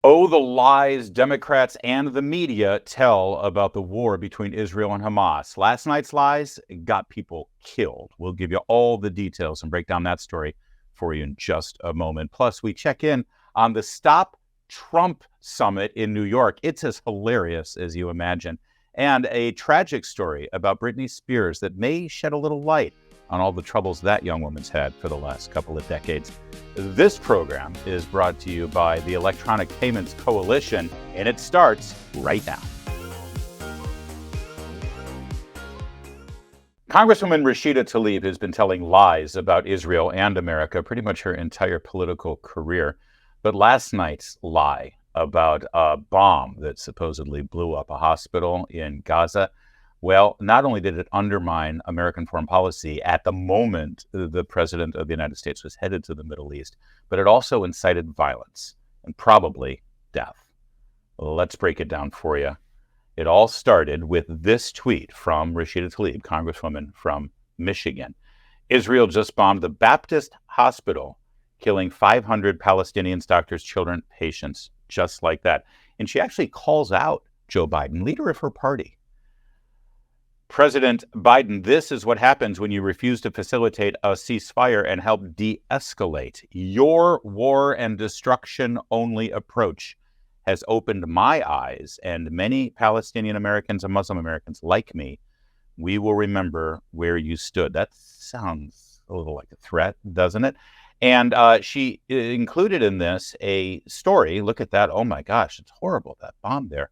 Oh, the lies Democrats and the media tell about the war between Israel and Hamas. Last night's lies got people killed. We'll give you all the details and break down that story for you in just a moment. Plus, we check in on the Stop Trump Summit in New York. It's as hilarious as you imagine. And a tragic story about Britney Spears that may shed a little light on all the troubles that young woman's had for the last couple of decades. This program is brought to you by the Electronic Payments Coalition, and it starts right now. Congresswoman Rashida Tlaib has been telling lies about Israel and America pretty much her entire political career. But last night's lie about a bomb that supposedly blew up a hospital in Gaza, well, not only did it undermine American foreign policy at the moment the president of the United States was headed to the Middle East, but it also incited violence and probably death. Let's break it down for you. It all started with this tweet from Rashida Tlaib, Congresswoman from Michigan. Israel just bombed the Baptist hospital, killing 500 Palestinians, doctors, children, patients, just like that. And she actually calls out Joe Biden, leader of her party. President Biden, this is what happens when you refuse to facilitate a ceasefire and help de-escalate. Your war and destruction only approach has opened my eyes, and many Palestinian Americans and Muslim Americans like me, we will remember where you stood. That sounds a little like a threat, doesn't it? And she included in this a story. Look at that. Oh my gosh, it's horrible, that bomb there.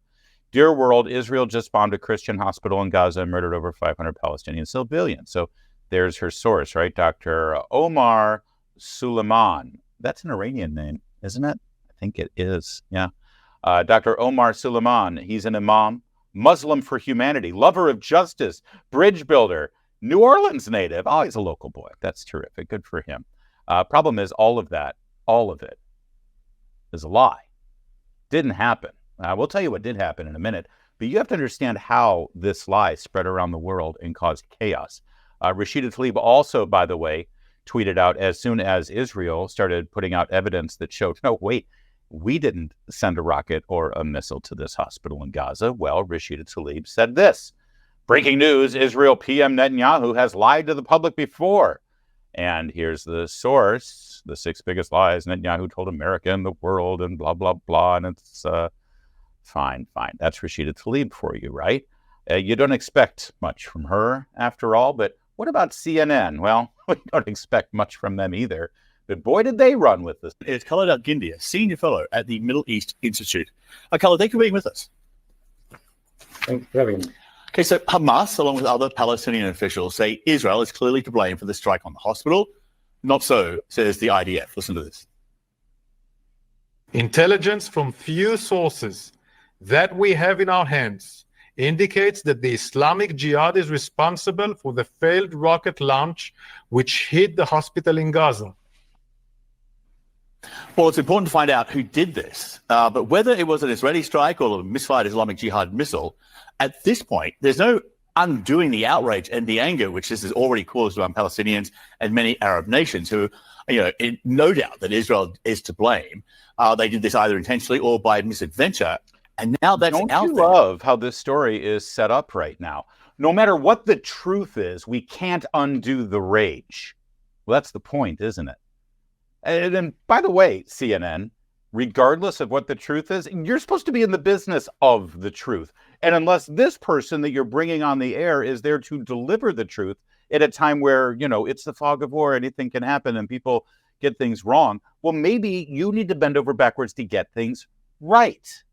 Dear world, Israel just bombed a Christian hospital in Gaza and murdered over 500 Palestinian civilians. So there's her source, right? Dr. Omar Suleiman. That's an Iranian name, isn't it? I think it is. Yeah. Dr. Omar Suleiman. He's an imam, Muslim for humanity, lover of justice, bridge builder, New Orleans native. Oh, he's a local boy. That's terrific. Good for him. Problem is, all of it is a lie. Didn't happen. We'll tell you what did happen in a minute, but you have to understand how this lie spread around the world and caused chaos. Rashida Tlaib also, by the way, tweeted out as soon as Israel started putting out evidence that showed, no, wait, we didn't send a rocket or a missile to this hospital in Gaza. Well, Rashida Tlaib said this. Breaking news, Israel PM Netanyahu has lied to the public before. And here's the source, the 6 biggest lies Netanyahu told America and the world and blah, blah, blah. And it's fine. That's Rashida Tlaib for you, right? You don't expect much from her after all, but what about CNN? Well, we don't expect much from them either. But boy, did they run with this. It's Khaled Al-Ghindia, Senior Fellow at the Middle East Institute. Khaled, thank you for being with us. Thanks for having me. Okay, so Hamas, along with other Palestinian officials, say Israel is clearly to blame for the strike on the hospital. Not so, says the IDF. Listen to this. Intelligence from few sources that we have in our hands indicates that the Islamic Jihad is responsible for the failed rocket launch which hit the hospital in Gaza. Well, it's important to find out who did this, but whether it was an Israeli strike or a misfired Islamic Jihad missile, at this point, there's no undoing the outrage and the anger which this has already caused among Palestinians and many Arab nations who, no doubt that Israel is to blame. They did this either intentionally or by misadventure. And now that's out there. Don't you love how this story is set up right now? No matter what the truth is, we can't undo the rage. Well, that's the point, isn't it? And then, by the way, CNN, regardless of what the truth is, you're supposed to be in the business of the truth. And unless this person that you're bringing on the air is there to deliver the truth at a time where, it's the fog of war, anything can happen and people get things wrong, well, maybe you need to bend over backwards to get things right.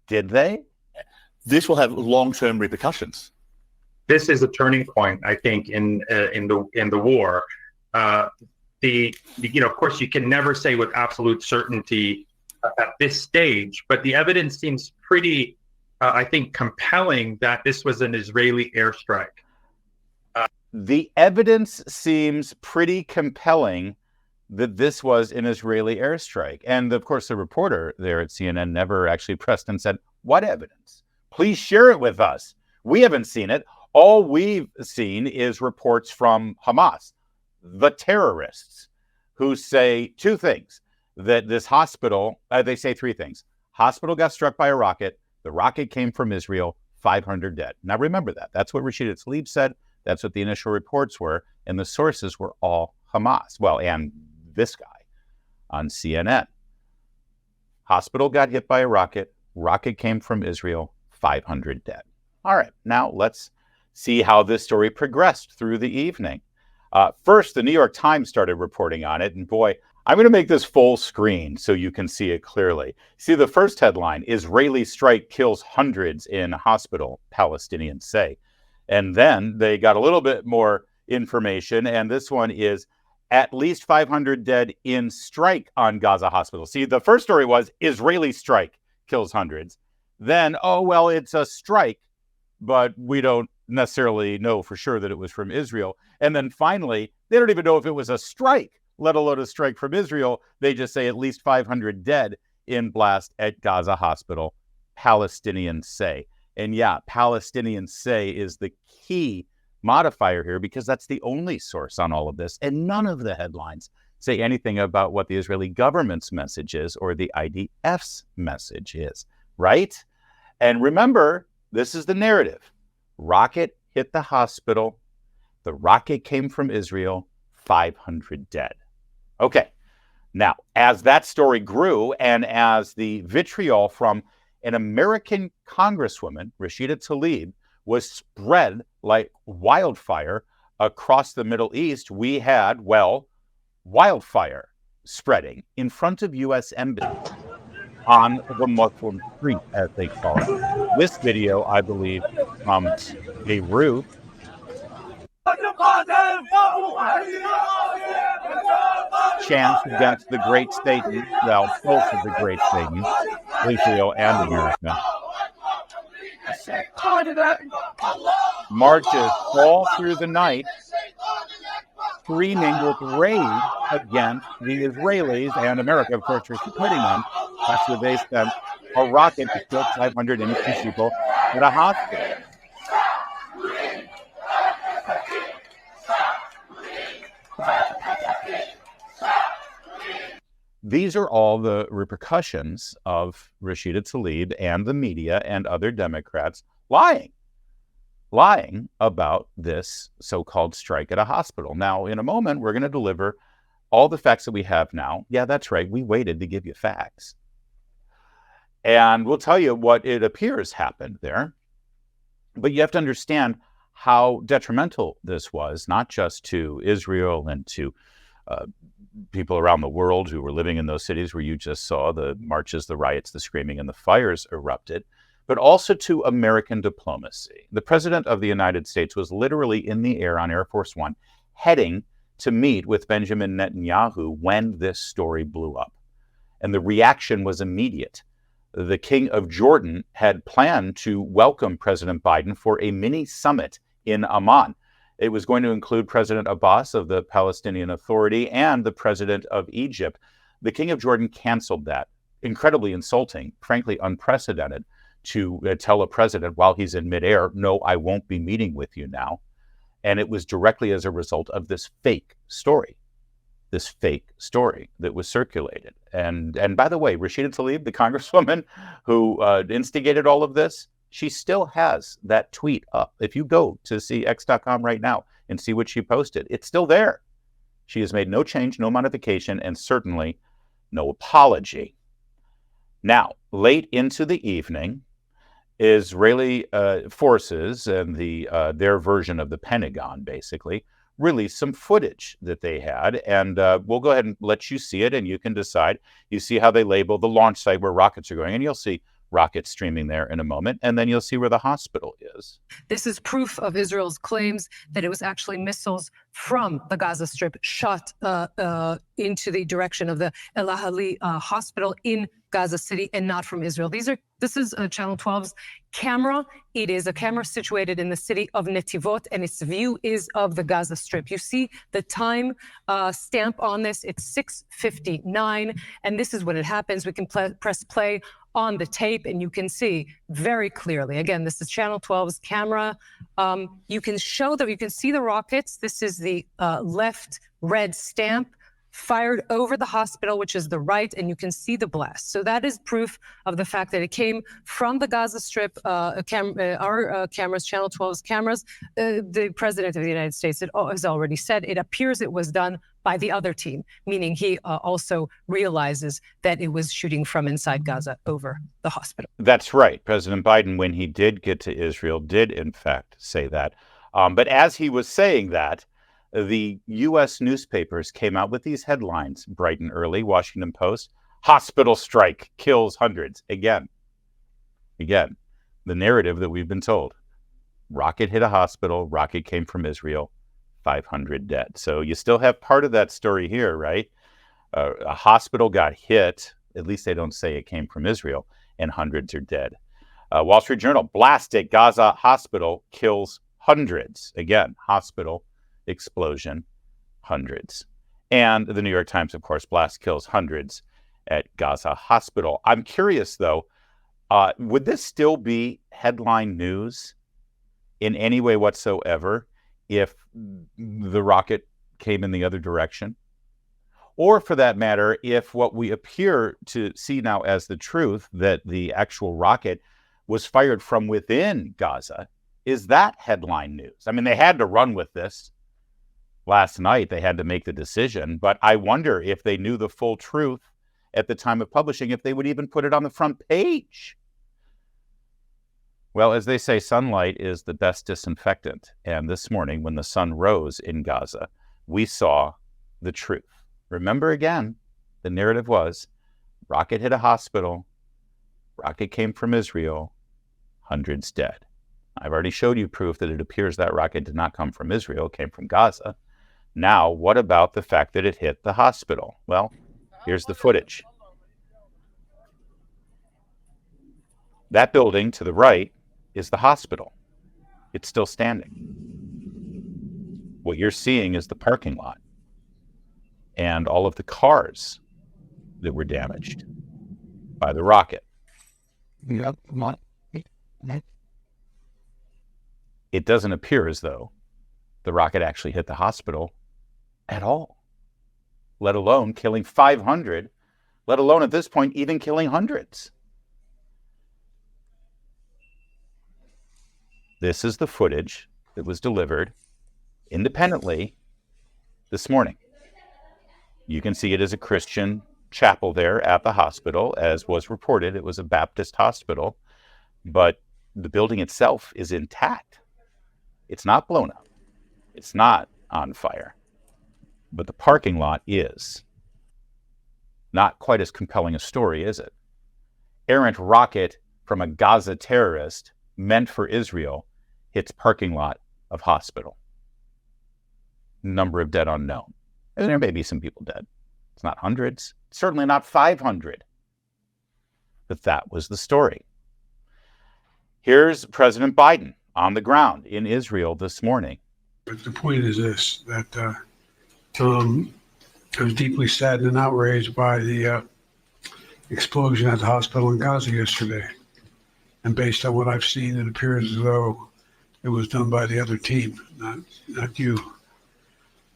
Did they? This will have long-term repercussions. This is a turning point, I think, in the war. Of course, you can never say with absolute certainty at this stage, but the evidence seems pretty, I think, compelling that this was an Israeli airstrike. The evidence seems pretty compelling that this was an Israeli airstrike. And of course, the reporter there at CNN never actually pressed and said, what evidence? Please share it with us. We haven't seen it. All we've seen is reports from Hamas, the terrorists, who say 2 things. That this hospital, they say 3 things. Hospital got struck by a rocket. The rocket came from Israel, 500 dead. Now remember that. That's what Rashida Tlaib said. That's what the initial reports were. And the sources were all Hamas. Well, and this guy on CNN. Hospital got hit by a rocket. Rocket came from Israel, 500 dead. All right, now let's see how this story progressed through the evening. First, the New York Times started reporting on it. And boy, I'm going to make this full screen so you can see it clearly. See the first headline, Israeli strike kills hundreds in hospital, Palestinians say. And then they got a little bit more information. And this one is at least 500 dead in strike on Gaza hospital. See, the first story was Israeli strike kills hundreds. Then, oh, well, it's a strike, but we don't necessarily know for sure that it was from Israel. And then finally, they don't even know if it was a strike, let alone a strike from Israel. They just say at least 500 dead in blast at Gaza hospital, Palestinians say. And yeah, Palestinians say is the key modifier here because that's the only source on all of this. And none of the headlines say anything about what the Israeli government's message is or the IDF's message is, right? And remember, this is the narrative. Rocket hit the hospital. The rocket came from Israel, 500 dead. Okay, now, as that story grew and as the vitriol from an American congresswoman, Rashida Tlaib, was spread like wildfire across the Middle East, we had, well, wildfire spreading in front of U.S. embassy on the Muslim street, as they call it. This video, I believe, from Beirut. Chants against the great Satan, well, both of the great Satan, Israel and America. Marches all through the night, screaming with rage against the Israelis and America, of course, for supporting them after they sent a rocket to kill 500 innocent people at a hospital. These are all the repercussions of Rashida Tlaib and the media and other Democrats lying about this so-called strike at a hospital. Now, in a moment, we're going to deliver all the facts that we have now. Yeah, that's right. We waited to give you facts. And we'll tell you what it appears happened there. But you have to understand how detrimental this was, not just to Israel and to people around the world who were living in those cities where you just saw the marches, the riots, the screaming, and the fires erupted, but also to American diplomacy. The President of the United States was literally in the air on Air Force One, heading to meet with Benjamin Netanyahu when this story blew up. And the reaction was immediate. The King of Jordan had planned to welcome President Biden for a mini summit in Amman. It was going to include President Abbas of the Palestinian Authority and the President of Egypt. The King of Jordan canceled that. Incredibly insulting, frankly unprecedented, to tell a president while he's in midair, no, I won't be meeting with you now. And it was directly as a result of this fake story that was circulated. And by the way, Rashida Tlaib, the congresswoman who instigated all of this, she still has that tweet up. If you go to see X.com right now and see what she posted, it's still there. She has made no change, no modification, and certainly no apology. Now, late into the evening, Israeli forces and their version of the Pentagon, basically, released some footage that they had. And we'll go ahead and let you see it, and you can decide. You see how they label the launch site where rockets are going, and you'll see rockets streaming there in a moment, and then you'll see where the hospital is. This is proof of Israel's claims that it was actually missiles from the Gaza Strip shot into the direction of the El Ahli hospital in Gaza City and not from Israel. This is Channel 12's camera. It is a camera situated in the city of Netivot, and its view is of the Gaza Strip. You see the time stamp on this. It's 6:59, and this is when it happens. We can press play on the tape, and you can see very clearly. Again, this is Channel 12's camera. You can see the rockets. This is the left red stamp fired over the hospital, which is the right, and you can see the blast. So that is proof of the fact that it came from the Gaza Strip. Our cameras, Channel 12's cameras. The president of the United States has already said it appears it was done by the other team, meaning he also realizes that it was shooting from inside Gaza over the hospital. That's right. President Biden, when he did get to Israel, did in fact say that. But as he was saying that, the U.S. newspapers came out with these headlines bright and early. Washington Post, hospital strike kills hundreds. Again, the narrative that we've been told. Rocket hit a hospital, rocket came from Israel, 500 dead. So you still have part of that story here, right? A hospital got hit, at least they don't say it came from Israel, and hundreds are dead. Wall Street Journal, blast at Gaza hospital kills hundreds. Again, hospital explosion, hundreds. And the New York Times, of course, blast kills hundreds at Gaza hospital. I'm curious, though, would this still be headline news in any way whatsoever if the rocket came in the other direction? Or for that matter, if what we appear to see now as the truth, that the actual rocket was fired from within Gaza, is that headline news? I mean, they had to run with this. Last night, they had to make the decision, but I wonder if they knew the full truth at the time of publishing, if they would even put it on the front page. Well, as they say, sunlight is the best disinfectant. And this morning, when the sun rose in Gaza, we saw the truth. Remember again, the narrative was, rocket hit a hospital, rocket came from Israel, hundreds dead. I've already showed you proof that it appears that rocket did not come from Israel, it came from Gaza. Now, what about the fact that it hit the hospital? Well, here's the footage. That building to the right is the hospital. It's still standing. What you're seeing is the parking lot and all of the cars that were damaged by the rocket. It doesn't appear as though the rocket actually hit the hospital at all, let alone killing 500, let alone at this point even killing hundreds. This is the footage that was delivered independently this morning. You can see it as a Christian chapel there at the hospital. As was reported, it was a Baptist hospital, but the building itself is intact. It's not blown up. It's not on fire. But the parking lot is. Not quite as compelling a story, is it? Errant rocket from a Gaza terrorist meant for Israel hits parking lot of hospital. Number of dead unknown. And there may be some people dead. It's not hundreds. Certainly not 500. But that was the story. Here's President Biden on the ground in Israel this morning. But the point is this, that I was deeply saddened and outraged by the explosion at the hospital in Gaza yesterday. And based on what I've seen, it appears as though it was done by the other team, not you.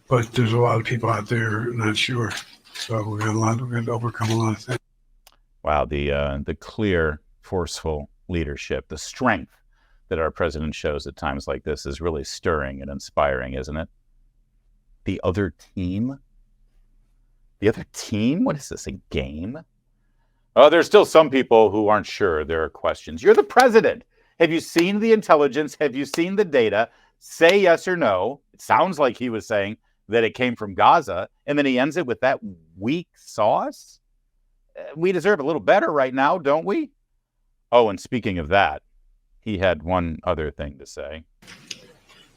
But there's a lot of people out there not sure. So we're going to overcome a lot of things. Wow, the clear, forceful leadership, the strength that our president shows at times like this is really stirring and inspiring, isn't it? The other team? The other team? What is this, a game? Oh, there's still some people who aren't sure. There are questions. You're the president. Have you seen the intelligence? Have you seen the data? Say yes or no. It sounds like he was saying that it came from Gaza, and then he ends it with that weak sauce? We deserve a little better right now, don't we? Oh, and speaking of that, he had one other thing to say.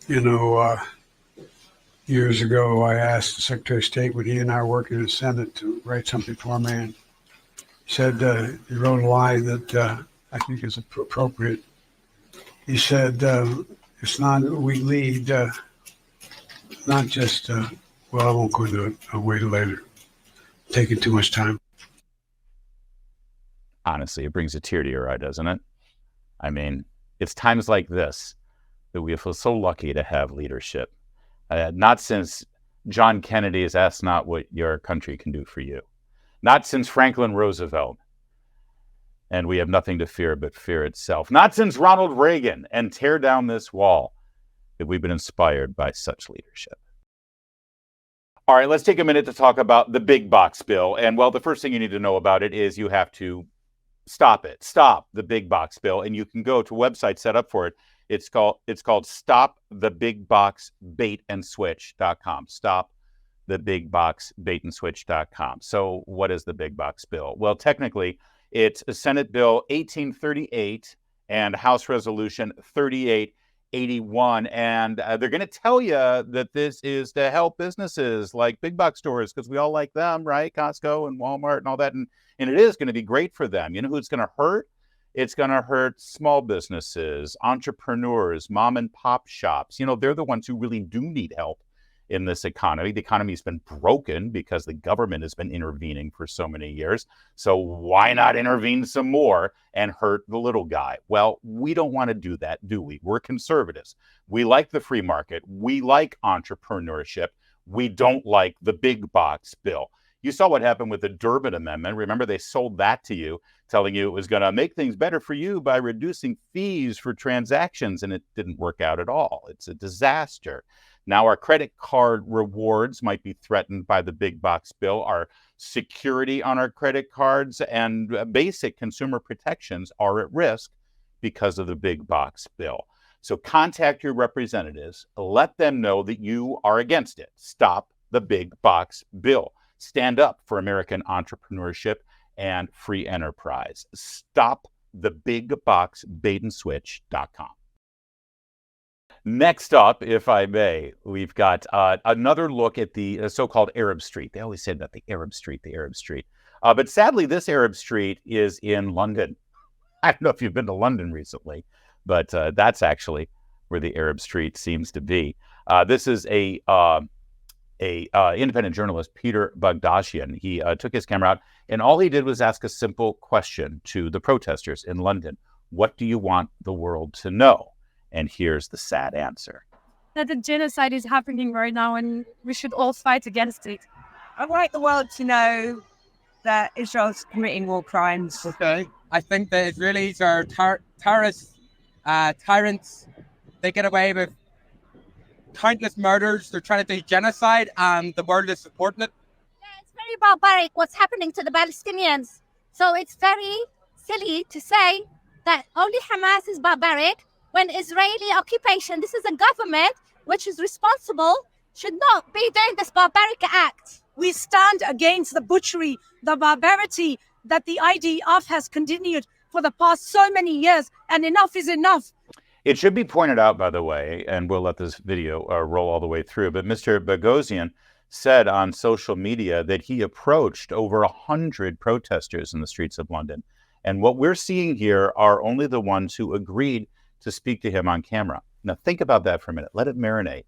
You know, years ago, I asked the Secretary of State, when he and I were working in the Senate, to write something for a man. He said, he wrote a line that I think is appropriate. He said, it's not, we lead, not just, well, I won't go into it. I'll wait later. Taking too much time. Honestly, it brings a tear to your eye, doesn't it? I mean, it's times like this that we feel so lucky to have leadership. Not since John Kennedy has asked not what your country can do for you. Not since Franklin Roosevelt. And we have nothing to fear but fear itself. Not since Ronald Reagan and tear down this wall have we been inspired by such leadership. All right, let's take a minute to talk about the big box bill. And well, the first thing you need to know about it is you have to stop it. Stop the big box bill. And you can go to a website set up for it. It's called stopthebigboxbaitandswitch.com. Stopthebigboxbaitandswitch.com. So what is the big box bill? Well, technically, it's Senate Bill 1838 and House Resolution 3881. And they're going to tell you that this is to help businesses like big box stores, because we all like them, right? Costco and Walmart and all that. And it is going to be great for them. You know who it's going to hurt? It's going to hurt small businesses, entrepreneurs, mom and pop shops. You know, they're the ones who really do need help in this economy. The economy has been broken because the government has been intervening for so many years. So why not intervene some more and hurt the little guy? Well, we don't want to do that, do we? We're conservatives. We like the free market. We like entrepreneurship. We don't like the big box bill. You saw what happened with the Durbin Amendment. Remember, they sold that to you, telling you it was going to make things better for you by reducing fees for transactions, and it didn't work out at all. It's a disaster. Now our credit card rewards might be threatened by the big box bill. Our security on our credit cards and basic consumer protections are at risk because of the big box bill. So contact your representatives. Let them know that you are against it. Stop the big box bill. Stand up for American entrepreneurship and free enterprise. Stopthebigboxbaitandswitch.com. Next up, if I may, we've got another look at the so-called Arab Street. They always say that the Arab Street. But sadly, this Arab Street is in London. I don't know if you've been to London recently, but that's actually where the Arab Street seems to be. This is a independent journalist, Peter Bogdashian. He took his camera out, and all he did was ask a simple question to the protesters in London. What do you want the world to know? And here's the sad answer. That the genocide is happening right now, and we should all fight against it. I'd like the world to know that Israel's committing war crimes. Okay. I think the Israelis are terrorists, tyrants. They get away with countless murders. They're trying to do genocide, and the world is supporting it. Yeah, it's very barbaric what's happening to the Palestinians. So it's very silly to say that only Hamas is barbaric when Israeli occupation, this is a government which is responsible, should not be doing this barbaric act. We stand against the butchery, the barbarity that the IDF has continued for the past so many years, and enough is enough. It should be pointed out, by the way, and we'll let this video roll all the way through, but Mr. Bogdashian said on social media that he approached over 100 protesters in the streets of London. And what we're seeing here are only the ones who agreed to speak to him on camera. Now, think about that for a minute. Let it marinate.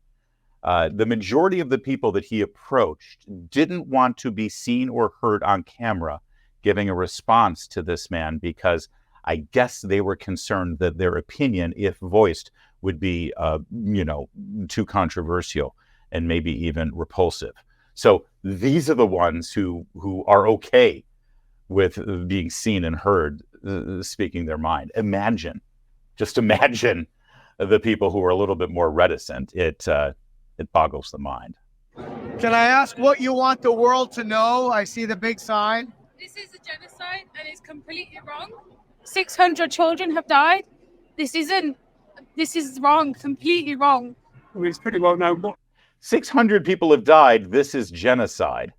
The majority of the people that he approached didn't want to be seen or heard on camera giving a response to this man because I guess they were concerned that their opinion, if voiced, would be, too controversial and maybe even repulsive. So these are the ones who are okay with being seen and heard speaking their mind. Just imagine the people who are a little bit more reticent. It boggles the mind. Can I ask what you want the world to know? I see the big sign. This is a genocide, and it's completely wrong. 600 children have died. This is wrong, completely wrong. I mean, it's pretty well known. 600 people have died. This is genocide.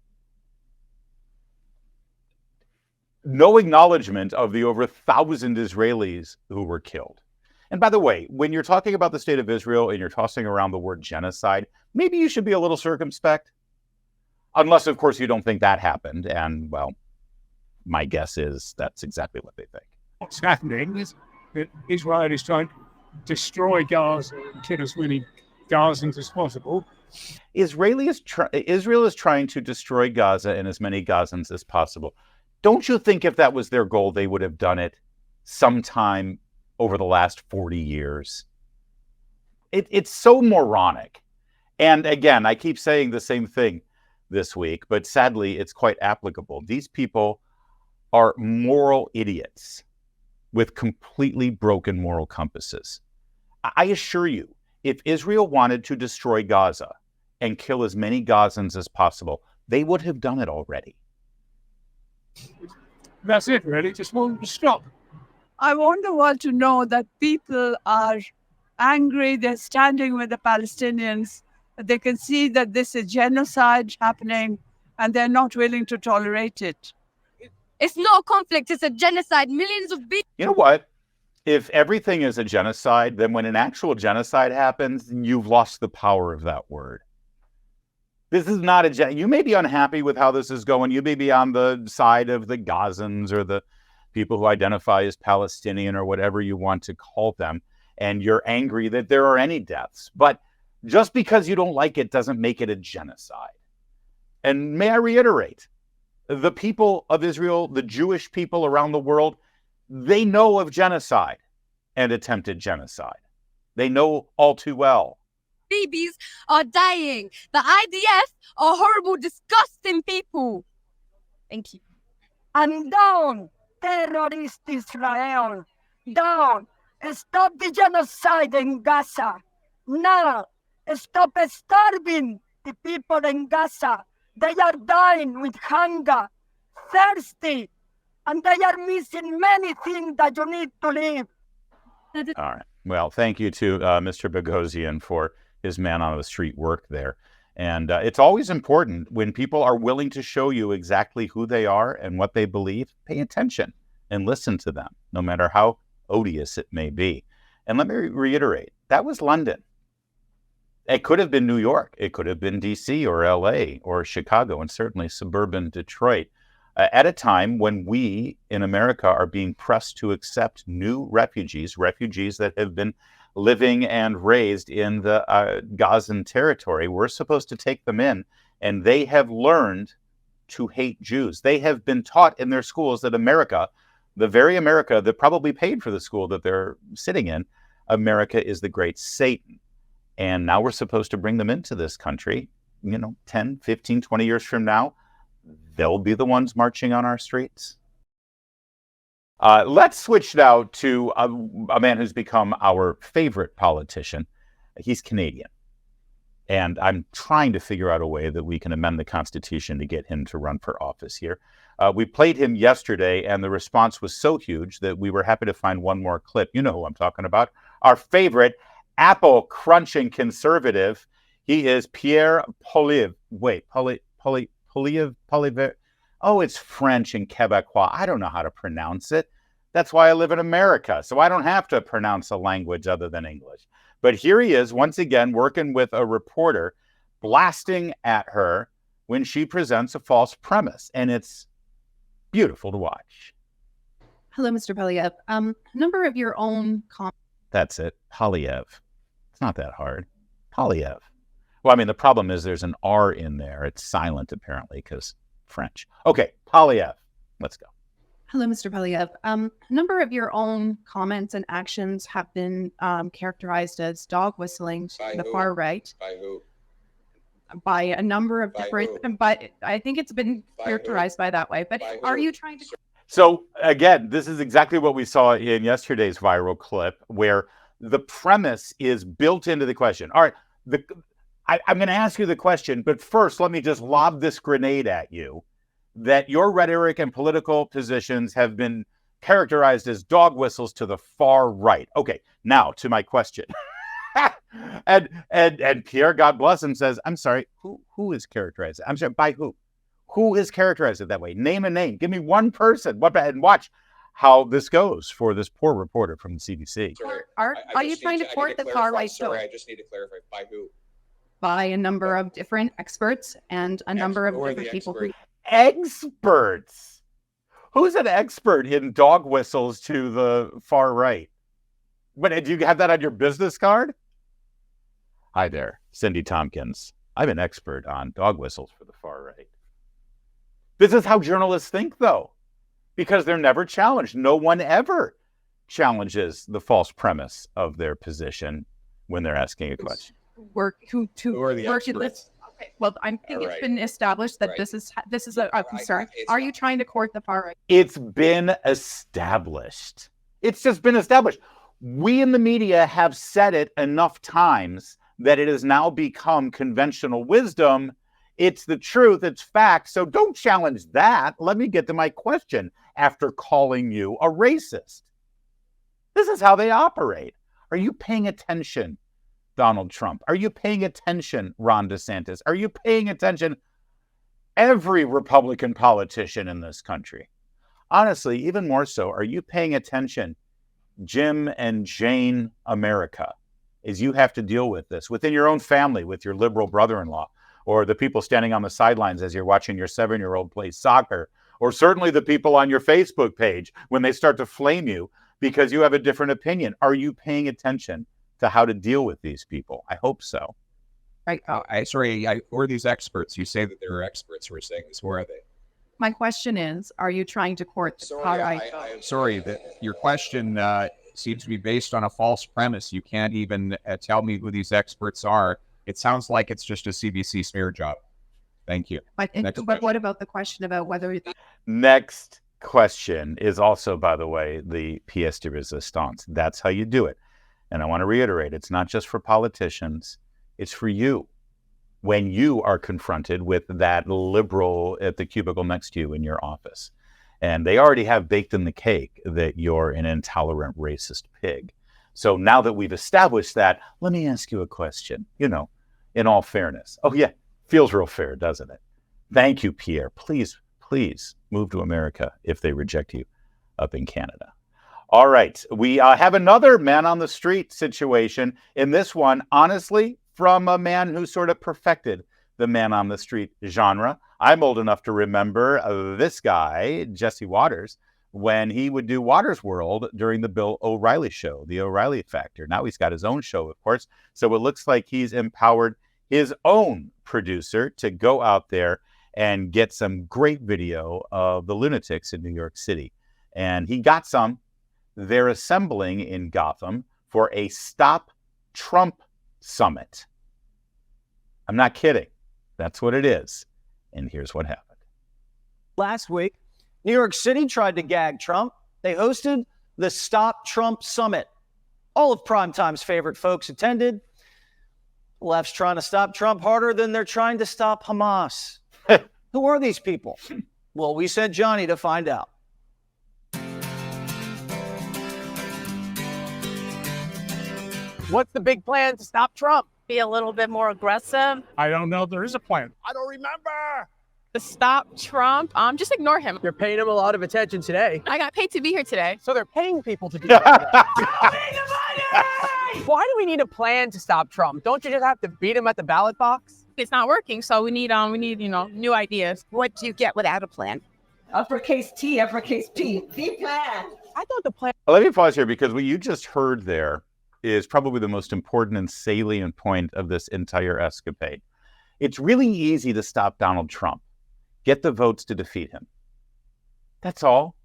No acknowledgement of the over 1,000 Israelis who were killed. And by the way, when you're talking about the state of Israel and you're tossing around the word genocide, maybe you should be a little circumspect. Unless, of course, you don't think that happened. And, well, my guess is that's exactly what they think. What's happening is that Israel is trying to destroy Gaza and kill as many Gazans as possible. Israel is trying to destroy Gaza and as many Gazans as possible. Don't you think if that was their goal, they would have done it sometime over the last 40 years? It's so moronic. And again, I keep saying the same thing this week, but sadly, it's quite applicable. These people are moral idiots with completely broken moral compasses. I assure you, if Israel wanted to destroy Gaza and kill as many Gazans as possible, they would have done it already. That's it, really. Just want to stop. I want the world to know that people are angry. They're standing with the Palestinians. They can see that this is genocide happening, and they're not willing to tolerate it. It's not a conflict, it's a genocide. Millions of people. You know what? If everything is a genocide, then when an actual genocide happens, you've lost the power of that word. This is not a you may be unhappy with how this is going. You may be on the side of the Gazans or the people who identify as Palestinian or whatever you want to call them, and you're angry that there are any deaths. But just because you don't like it doesn't make it a genocide. And may I reiterate, the people of Israel, the Jewish people around the world, they know of genocide and attempted genocide. They know all too well. Babies are dying. The IDF are horrible, disgusting people. Thank you. And down, terrorist Israel. Down. Stop the genocide in Gaza. Now, stop starving the people in Gaza. They are dying with hunger, thirsty, and they are missing many things that you need to live. All right. Well, thank you to Mr. Boghossian for his man on the street work there. And it's always important when people are willing to show you exactly who they are and what they believe, pay attention and listen to them, no matter how odious it may be. And let me reiterate, that was London. It could have been New York. It could have been D.C. or L.A. or Chicago, and certainly suburban Detroit, at a time when we in America are being pressed to accept new refugees that have been living and raised in the Gazan territory. We're supposed to take them in, and they have learned to hate Jews. They have been taught in their schools that America, the very America that probably paid for the school that they're sitting in, America is the great Satan. And now we're supposed to bring them into this country, 10, 15, 20 years from now, they'll be the ones marching on our streets. Let's switch now to a man who's become our favorite politician. He's Canadian. And I'm trying to figure out a way that we can amend the Constitution to get him to run for office here. We played him yesterday, and the response was so huge that we were happy to find one more clip. You know who I'm talking about. Our favorite apple-crunching conservative. He is Pierre Poilievre. Wait, Poilievre? Oh, it's French and Quebecois. I don't know how to pronounce it. That's why I live in America, so I don't have to pronounce a language other than English. But here he is, once again, working with a reporter, blasting at her when she presents a false premise, and it's beautiful to watch. Hello, Mr. Poilievre. A number of your own comments. That's it, Poilievre. It's not that hard. Poilievre. Well, I mean, the problem is there's an R in there. It's silent, apparently, because French. Okay, Poilievre. Let's go. Hello, Mr. Poilievre. A number of your own comments and actions have been characterized as dog whistling to the far right. By who? By a number of different, but I think it's been characterized by that way. But are you trying to... So again, this is exactly what we saw in yesterday's viral clip, where the premise is built into the question. All right, I'm going to ask you the question, but first, let me just lob this grenade at you, that your rhetoric and political positions have been characterized as dog whistles to the far right. Okay, now to my question. and Pierre, God bless him, says, I'm sorry, who is characterized? I'm sorry, by who? Who is characterized it that way? Name a name. Give me one person. And watch how this goes for this poor reporter from the CBC. Are you trying to court the far right? Sorry, I just need to clarify. By who? By a number of different experts and a number of different people. Experts? Who's an expert in dog whistles to the far right? But do you have that on your business card? Hi there, Cindy Tompkins. I'm an expert on dog whistles for the far right. This is how journalists think, though, because they're never challenged. No one ever challenges the false premise of their position when they're asking a question. Who are the work in this. experts? Okay, well, I think All it's right. been established that Right. this is a concern. it's Are you not. trying to court the far right? It's been established. It's just been established. We in the media have said it enough times that it has now become conventional wisdom. It's the truth. It's fact. So don't challenge that. Let me get to my question after calling you a racist. This is how they operate. Are you paying attention, Donald Trump? Are you paying attention, Ron DeSantis? Are you paying attention, every Republican politician in this country? Honestly, even more so, are you paying attention, Jim and Jane America, as you have to deal with this within your own family, with your liberal brother-in-law, or the people standing on the sidelines as you're watching your 7-year-old play soccer, or certainly the people on your Facebook page when they start to flame you because you have a different opinion? Are you paying attention to how to deal with these people? I hope so. Right. Who are these experts? You say that there are experts who are saying this. Where are they? My question is, are you trying to court the far right? I'm sorry that your question seems to be based on a false premise. You can't even tell me who these experts are. It sounds like it's just a CBC smear job. Thank you. But what about the question about whether Next question is also, by the way, the pièce de résistance. That's how you do it. And I want to reiterate, it's not just for politicians, it's for you. When you are confronted with that liberal at the cubicle next to you in your office, and they already have baked in the cake that you're an intolerant racist pig. So now that we've established that, let me ask you a question, in all fairness. Oh yeah, feels real fair, doesn't it? Thank you, Pierre. Please move to America if they reject you up in Canada. All right, we have another man on the street situation. In this one, honestly, from a man who sort of perfected the man on the street genre. I'm old enough to remember this guy, Jesse Waters, when he would do Waters World during the Bill O'Reilly show, the O'Reilly Factor. Now he's got his own show, of course. So it looks like he's empowered his own producer to go out there and get some great video of the lunatics in New York City. And he got some. They're assembling in Gotham for a Stop Trump Summit. I'm not kidding. That's what it is. And here's what happened. Last week, New York City tried to gag Trump. They hosted the Stop Trump Summit. All of primetime's favorite folks attended. The left's trying to stop Trump harder than they're trying to stop Hamas. Who are these people? Well, we sent Johnny to find out. What's the big plan to stop Trump? Be a little bit more aggressive. I don't know if there is a plan. I don't remember. To stop Trump, just ignore him. You're paying him a lot of attention today. I got paid to be here today. So they're paying people to do that. Why do we need a plan to stop Trump? Don't you just have to beat him at the ballot box? It's not working, so we need new ideas. What do you get without a plan? Uppercase T, uppercase P. The plan. I thought the plan. Let me pause here because what you just heard there is probably the most important and salient point of this entire escapade. It's really easy to stop Donald Trump. Get the votes to defeat him. That's all.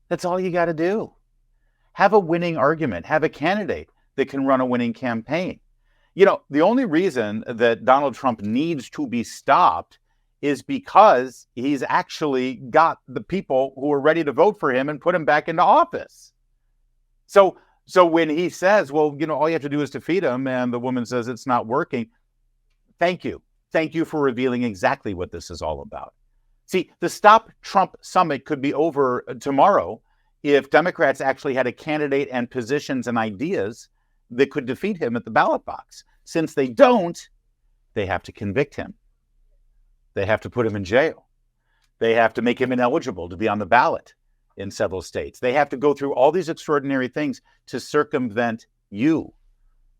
That's all you got to do. Have a winning argument. Have a candidate that can run a winning campaign. The only reason that Donald Trump needs to be stopped is because he's actually got the people who are ready to vote for him and put him back into office. So when he says, well, all you have to do is defeat him, and the woman says it's not working, thank you. Thank you for revealing exactly what this is all about. See, the Stop Trump Summit could be over tomorrow if Democrats actually had a candidate and positions and ideas that could defeat him at the ballot box. Since they don't, they have to convict him. They have to put him in jail. They have to make him ineligible to be on the ballot in several states. They have to go through all these extraordinary things to circumvent you,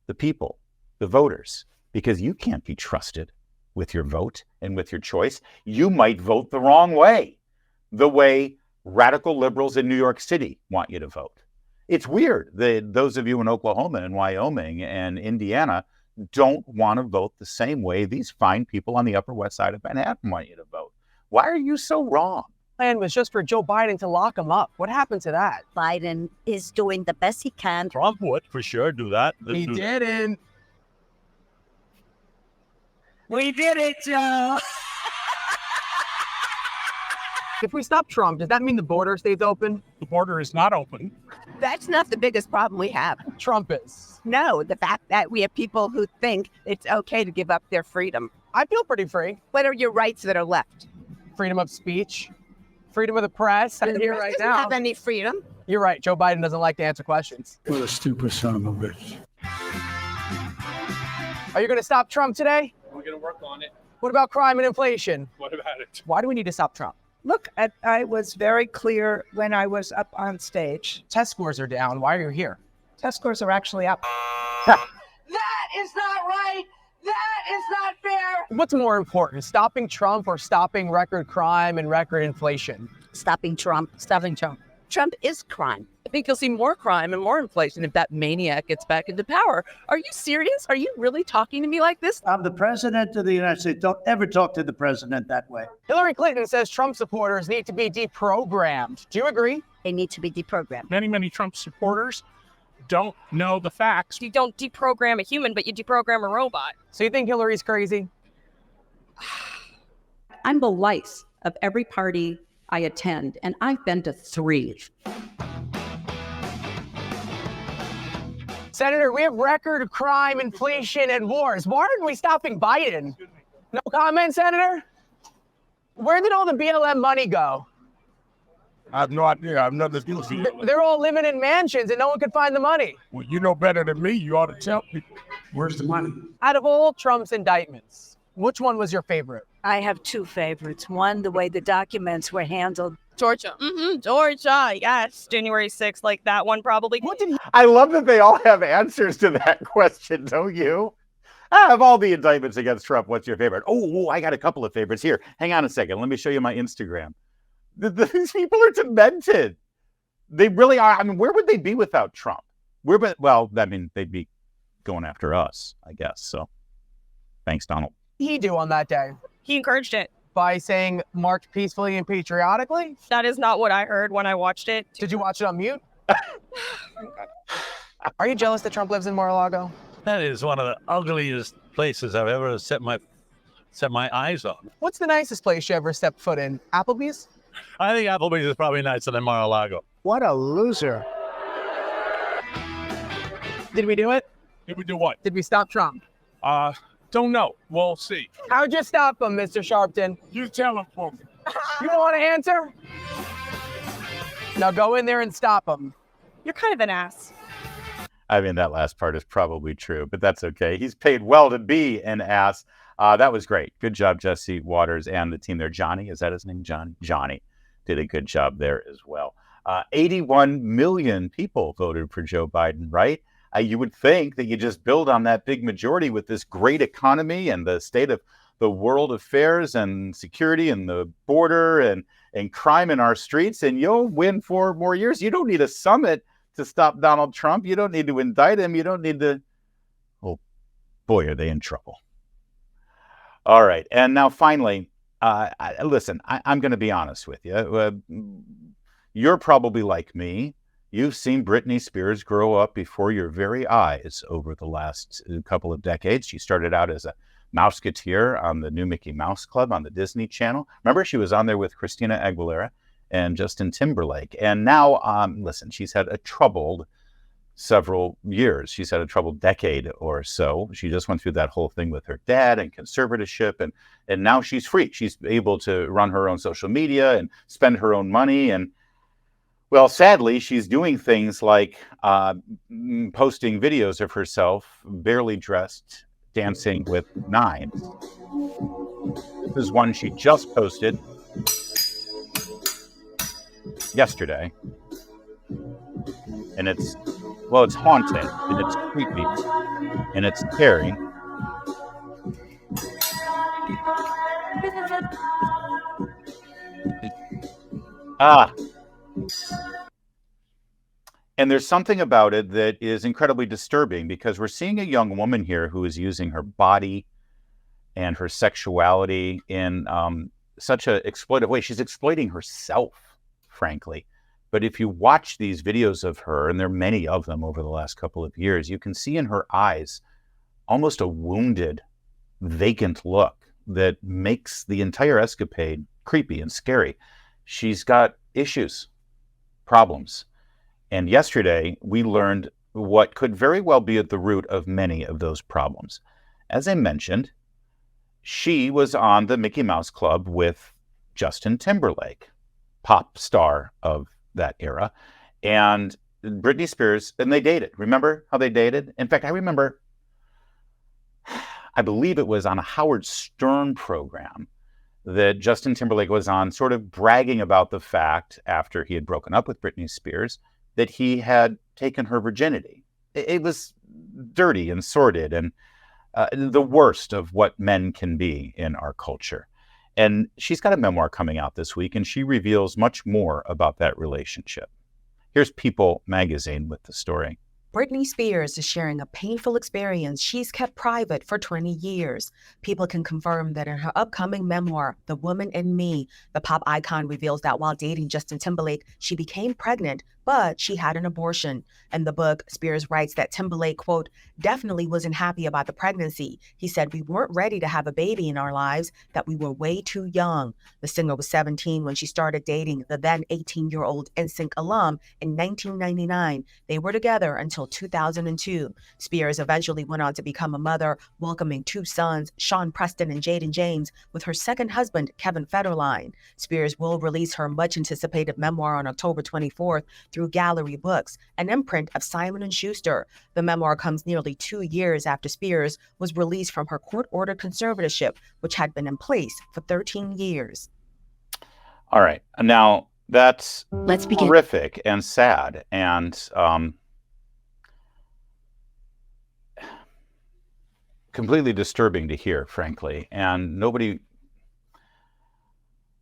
the people, the voters, because you can't be trusted with your vote and with your choice. You might vote the wrong way, the way radical liberals in New York City want you to vote. It's weird that those of you in Oklahoma and Wyoming and Indiana don't want to vote the same way these fine people on the Upper West Side of Manhattan want you to vote. Why are you so wrong? Plan was just for Joe Biden to lock him up. What happened to that? Biden is doing the best he can. Trump would for sure do that. He didn't. We did it, Joe. If we stop Trump, does that mean the border stays open? The border is not open. That's not the biggest problem we have. Trump is. No, the fact that we have people who think it's okay to give up their freedom. I feel pretty free. What are your rights that are left? Freedom of speech, freedom of the press. I'm here right Doesn't now. have any freedom. You're right. Joe Biden doesn't like to answer questions. What a stupid son of a bitch. Are you going to stop Trump today? We're going to work on it. What about crime and inflation? What about it? Why do we need to stop Trump? Look, I was very clear when I was up on stage. Test scores are down. Why are you here? Test scores are actually up. That is not right. That is not fair. What's more important, stopping Trump or stopping record crime and record inflation? Stopping Trump. Stopping Trump. Trump is crime. I think you'll see more crime and more inflation if that maniac gets back into power. Are you serious? Are you really talking to me like this? I'm the president of the United States. Don't ever talk to the president that way. Hillary Clinton says Trump supporters need to be deprogrammed. Do you agree? They need to be deprogrammed. Many Trump supporters don't know the facts. You don't deprogram a human, but you deprogram a robot. So you think Hillary's crazy? I'm the lice of every party I attend, and I've been to 3. Senator, we have record crime, inflation, and wars. Why aren't we stopping Biden? No comment, Senator? Where did all the BLM money go? I have no idea. I've nothing to do with it. They're all living in mansions and no one could find the money. Well, you know better than me. You ought to tell people. Where's the money? Out of all Trump's indictments, which one was your favorite? I have 2 favorites. One, the way the documents were handled. Georgia. Georgia. Yes. January 6th, like that one probably. What did he? I love that they all have answers to that question, don't you? Of all the indictments against Trump, what's your favorite? Oh, I got a couple of favorites here. Hang on a second. Let me show you my Instagram. These people are demented. They really are. I mean, where would they be without Trump? Well, I mean, they'd be going after us, I guess. So thanks, Donald. He do on that day? He encouraged it. By saying march peacefully and patriotically? That is not what I heard when I watched it. Did you watch it on mute? Are you jealous that Trump lives in Mar-a-Lago? That is one of the ugliest places I've ever set my eyes on. What's the nicest place you ever stepped foot in? Applebee's? I think Applebee's is probably nicer than Mar-a-Lago. What a loser. Did we do it? Did we do what? Did we stop Trump? Don't know. We'll see. How'd you stop him, Mr. Sharpton? You tell him for me. You don't want to answer? Now go in there and stop him. You're kind of an ass. I mean, that last part is probably true, but that's okay. He's paid well to be an ass. That was great. Good job, Jesse Waters and the team there. Johnny, is that his name? Johnny did a good job there as well. 81 million people voted for Joe Biden, right? You would think that you just build on that big majority with this great economy and the state of the world affairs and security and the border and crime in our streets, and you'll win 4 more years. You don't need a summit to stop Donald Trump. You don't need to indict him. You don't need to. Oh, boy, are they in trouble. All right. And now finally, listen, I'm going to be honest with you. You're probably like me. You've seen Britney Spears grow up before your very eyes over the last couple of decades. She started out as a Mouseketeer on the new Mickey Mouse Club on the Disney Channel. Remember, she was on there with Christina Aguilera and Justin Timberlake. And now, listen, she's had a troubled several years. She's had a troubled decade or so. She just went through that whole thing with her dad and conservatorship, and now she's free. She's able to run her own social media and spend her own money. And well, sadly, she's doing things like posting videos of herself barely dressed, dancing with knives. This is one she just posted yesterday. And it's haunting, and it's creepy, and it's scary. And there's something about it that is incredibly disturbing, because we're seeing a young woman here who is using her body and her sexuality in such an exploitive way. She's exploiting herself, frankly. But if you watch these videos of her, and there are many of them over the last couple of years, you can see in her eyes almost a wounded vacant look that makes the entire escapade creepy and scary. She's got issues, problems. And yesterday, we learned what could very well be at the root of many of those problems. As I mentioned, she was on the Mickey Mouse Club with Justin Timberlake, pop star of that era, and Britney Spears, and they dated. Remember how they dated? In fact, I believe it was on a Howard Stern program that Justin Timberlake was on, sort of bragging about the fact, after he had broken up with Britney Spears, that he had taken her virginity. It was dirty and sordid and the worst of what men can be in our culture. And she's got a memoir coming out this week, and she reveals much more about that relationship. Here's People magazine with the story. Britney Spears is sharing a painful experience she's kept private for 20 years. People can confirm that in her upcoming memoir, The Woman in Me, the pop icon reveals that while dating Justin Timberlake, she became pregnant, but she had an abortion. In the book, Spears writes that Timberlake, quote, definitely wasn't happy about the pregnancy. He said, we weren't ready to have a baby in our lives, that we were way too young. The singer was 17 when she started dating the then 18-year-old NSYNC alum in 1999. They were together until 2002. Spears eventually went on to become a mother, welcoming 2 sons, Sean Preston and Jaden James, with her second husband, Kevin Federline. Spears will release her much-anticipated memoir on October 24th through Gallery Books, an imprint of Simon & Schuster. The memoir comes nearly 2 years after Spears was released from her court-ordered conservatorship, which had been in place for 13 years. All right. Now, that's horrific and sad and completely disturbing to hear, frankly. And nobody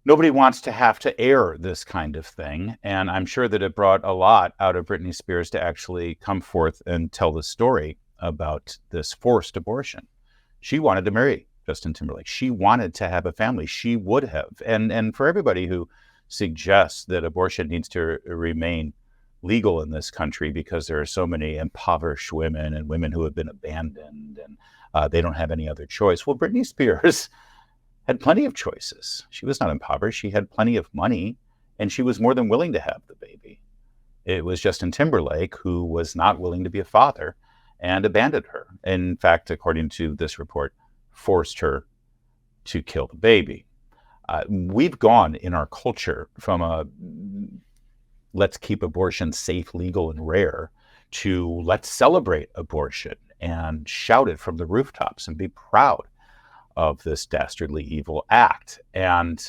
wants to have to air this kind of thing. And I'm sure that it brought a lot out of Britney Spears to actually come forth and tell the story about this forced abortion. She wanted to marry Justin Timberlake. She wanted to have a family. She would have. And for everybody who suggests that abortion needs to remain legal in this country because there are so many impoverished women and women who have been abandoned and they don't have any other choice. Well, Britney Spears had plenty of choices. She was not impoverished. She had plenty of money, and she was more than willing to have the baby. It was Justin Timberlake who was not willing to be a father and abandoned her. In fact, according to this report, forced her to kill the baby. We've gone in our culture from a let's keep abortion safe, legal, and rare to let's celebrate abortion and shout it from the rooftops and be proud of this dastardly evil act. And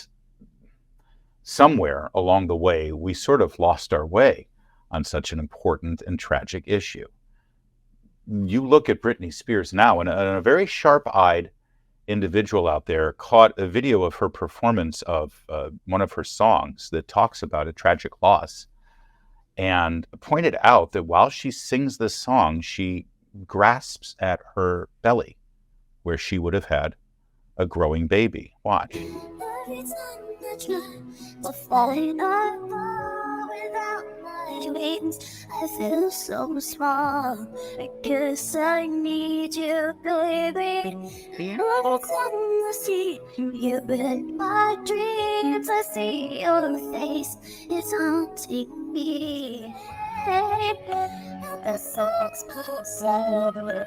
somewhere along the way, we sort of lost our way on such an important and tragic issue. You look at Britney Spears now, and a very sharp-eyed individual out there caught a video of her performance of one of her songs that talks about a tragic loss and pointed out that while she sings this song, she grasps at her belly where she would have had a growing baby. Watch. Every time I try to find out more without my wings, I feel so small. I guess I need you, baby. Every time I see you in my dreams, I see your face. It's haunting me. The song's possible.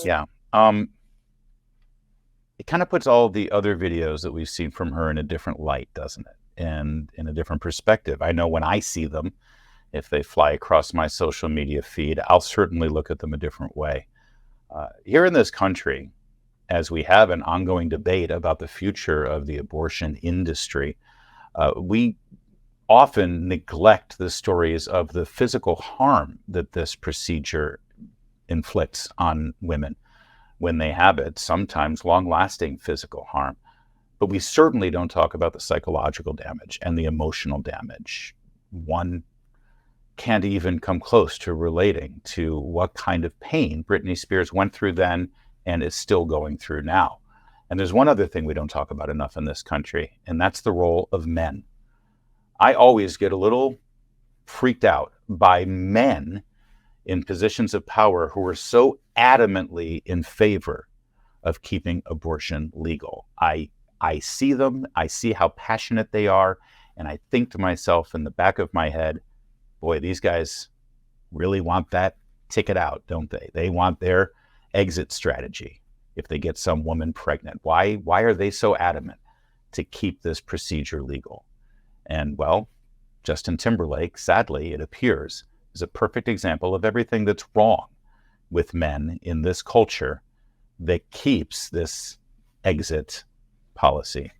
Yeah. It kind of puts all the other videos that we've seen from her in a different light, doesn't it? And in a different perspective. I know when I see them, if they fly across my social media feed, I'll certainly look at them a different way. Here in this country, as we have an ongoing debate about the future of the abortion industry, we often neglect the stories of the physical harm that this procedure inflicts on women when they have it, sometimes long-lasting physical harm. But we certainly don't talk about the psychological damage and the emotional damage. One can't even come close to relating to what kind of pain Britney Spears went through then and is still going through now. And there's one other thing we don't talk about enough in this country, and that's the role of men. I always get a little freaked out by men in positions of power who are so adamantly in favor of keeping abortion legal. I see them, I see how passionate they are, and I think to myself in the back of my head, boy, these guys really want that ticket out, don't they? They want their exit strategy if they get some woman pregnant. Why are they so adamant to keep this procedure legal? And well, Justin Timberlake, sadly, it appears, is a perfect example of everything that's wrong with men in this culture that keeps this exit policy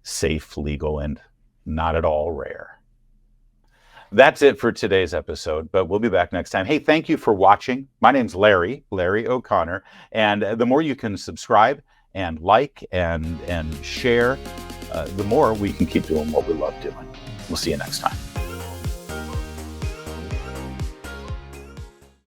safe, legal, and not at all rare. That's it for today's episode, but we'll be back next time. Hey, thank you for watching. My name's Larry O'Connor, and the more you can subscribe and like and share, the more we can keep doing what we love doing. We'll see you next time.